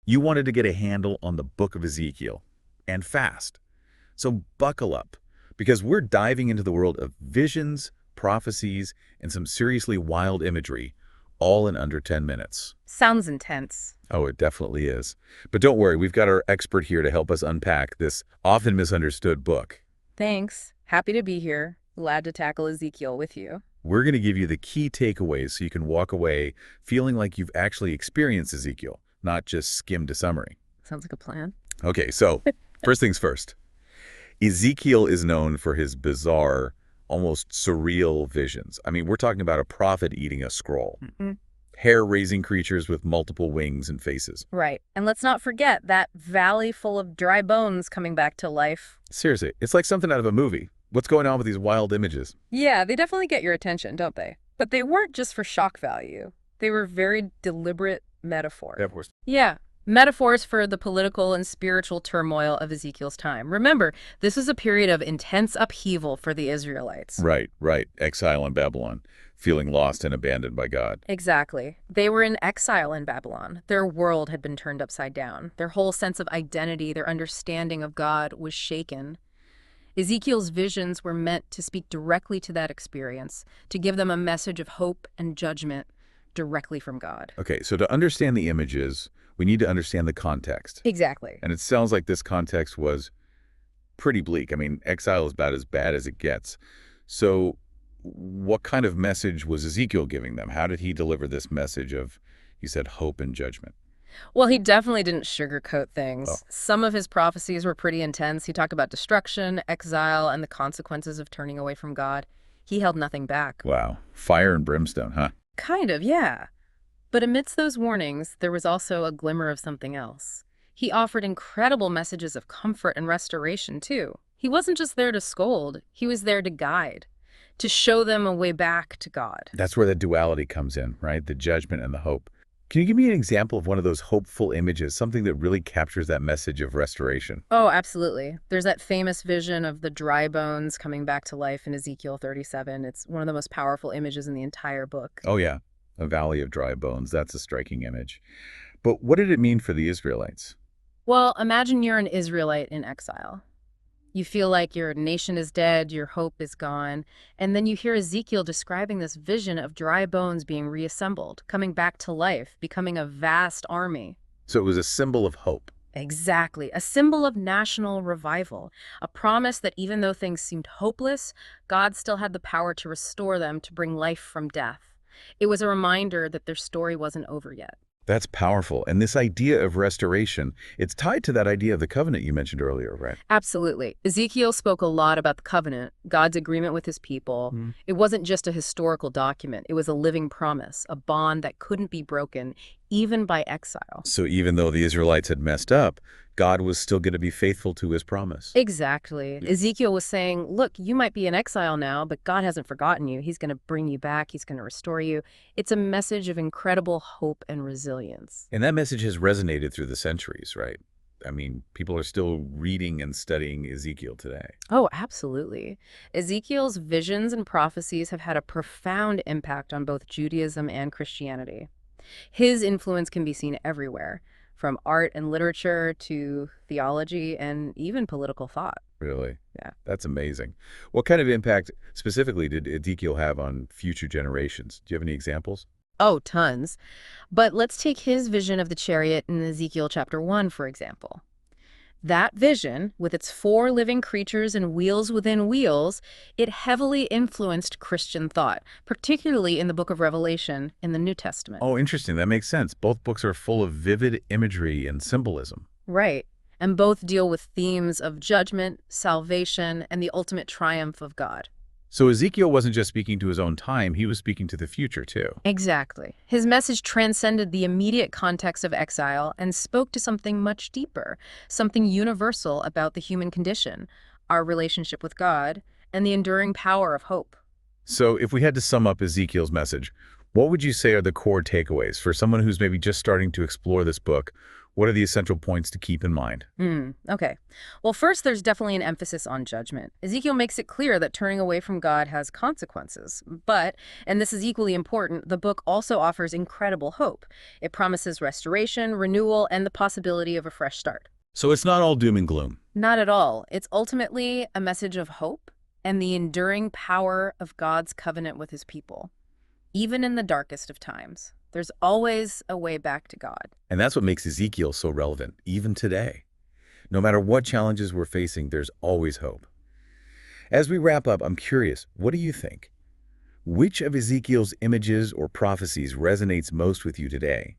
You wanted to get a handle on the book of Ezekiel, and fast. So buckle up, because we're diving into the world of visions, prophecies, and some seriously wild imagery, all in under 10 minutes. Sounds intense. Oh, it definitely is. But don't worry, we've got our expert here to help us unpack this often misunderstood book. Thanks. Happy to be here. Glad to tackle Ezekiel with you. We're going to give you the key takeaways so you can walk away feeling like you've actually experienced Ezekiel, not just skimmed a summary. Sounds like a plan. Okay, so first things first. Ezekiel is known for his bizarre, almost surreal visions. I mean, we're talking about a prophet eating a scroll. Mm. Hair-raising creatures with multiple wings and faces. Right. And let's not forget that valley full of dry bones coming back to life. Seriously, it's like something out of a movie. What's going on with these wild images? Yeah, they definitely get your attention, don't they? But they weren't just for shock value. They were very deliberate metaphors. Yeah, of course. Yeah, metaphors for the political and spiritual turmoil of Ezekiel's time. Remember, this was a period of intense upheaval for the Israelites. Right. Exile in Babylon, feeling lost and abandoned by God. Exactly. They were in exile in Babylon. Their world had been turned upside down. Their whole sense of identity, their understanding of God was shaken. Ezekiel's visions were meant to speak directly to that experience, to give them a message of hope and judgment directly from God. Okay, so to understand the images, we need to understand the context. Exactly. And it sounds like this context was pretty bleak. I mean, exile is about as bad as it gets. So what kind of message was Ezekiel giving them? How did he deliver this message of, you said, hope and judgment? Well, he definitely didn't sugarcoat things. Oh. Some of his prophecies were pretty intense. He talked about destruction, exile, and the consequences of turning away from God. He held nothing back. Wow. Fire and brimstone, huh? Kind of, yeah. But amidst those warnings, there was also a glimmer of something else. He offered incredible messages of comfort and restoration, too. He wasn't just there to scold, he was there to guide, to show them a way back to God. That's where the duality comes in, right? The judgment and the hope. Can you give me an example of one of those hopeful images, something that really captures that message of restoration? Oh, absolutely. There's that famous vision of the dry bones coming back to life in Ezekiel 37. It's one of the most powerful images in the entire book. Oh, yeah. A valley of dry bones. That's a striking image. But what did it mean for the Israelites? Well, imagine you're an Israelite in exile. You feel like your nation is dead, your hope is gone, and then you hear Ezekiel describing this vision of dry bones being reassembled, coming back to life, becoming a vast army. So it was a symbol of hope. Exactly. A symbol of national revival, a promise that even though things seemed hopeless, God still had the power to restore them, to bring life from death. It was a reminder that their story wasn't over yet. That's powerful. And this idea of restoration, it's tied to that idea of the covenant you mentioned earlier, right? Absolutely. Ezekiel spoke a lot about the covenant, God's agreement with his people. It wasn't just a historical document. It was a living promise, a bond that couldn't be broken, even by exile. So even though the Israelites had messed up, God was still going to be faithful to his promise. Exactly. Ezekiel was saying, look, you might be in exile now, but God hasn't forgotten you. He's going to bring you back. He's going to restore you. It's a message of incredible hope and resilience. And that message has resonated through the centuries, right? I mean, people are still reading and studying Ezekiel today. Oh, absolutely. Ezekiel's visions and prophecies have had a profound impact on both Judaism and Christianity. His influence can be seen everywhere, from art and literature to theology and even political thought. Really? Yeah. That's amazing. What kind of impact specifically did Ezekiel have on future generations? Do you have any examples? Oh, tons. But let's take his vision of the chariot in Ezekiel chapter 1, for example. That vision, with its 4 living creatures and wheels within wheels, it heavily influenced Christian thought, particularly in the book of Revelation in the New Testament. Oh, interesting. That makes sense. Both books are full of vivid imagery and symbolism. Right. And both deal with themes of judgment, salvation, and the ultimate triumph of God. So Ezekiel wasn't just speaking to his own time, he was speaking to the future too. Exactly. His message transcended the immediate context of exile and spoke to something much deeper, something universal about the human condition, our relationship with God, and the enduring power of hope. So if we had to sum up Ezekiel's message, what would you say are the core takeaways for someone who's maybe just starting to explore this book What are the essential points to keep in mind? Okay. Well, first, there's definitely an emphasis on judgment. Ezekiel makes it clear that turning away from God has consequences. But, and this is equally important, the book also offers incredible hope. It promises restoration, renewal, and the possibility of a fresh start. So it's not all doom and gloom. Not at all. It's ultimately a message of hope and the enduring power of God's covenant with his people. Even in the darkest of times, there's always a way back to God. And that's what makes Ezekiel so relevant, even today. No matter what challenges we're facing, there's always hope. As we wrap up, I'm curious, what do you think? Which of Ezekiel's images or prophecies resonates most with you today?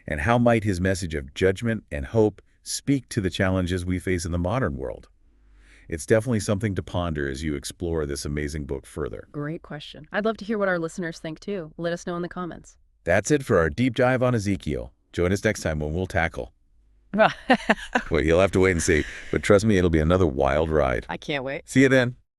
And how might his message of judgment and hope speak to the challenges we face in the modern world? It's definitely something to ponder as you explore this amazing book further. Great question. I'd love to hear what our listeners think too. Let us know in the comments. That's it for our deep dive on Ezekiel. Join us next time when we'll tackle. Well, you'll have to wait and see, but trust me, it'll be another wild ride. I can't wait. See you then.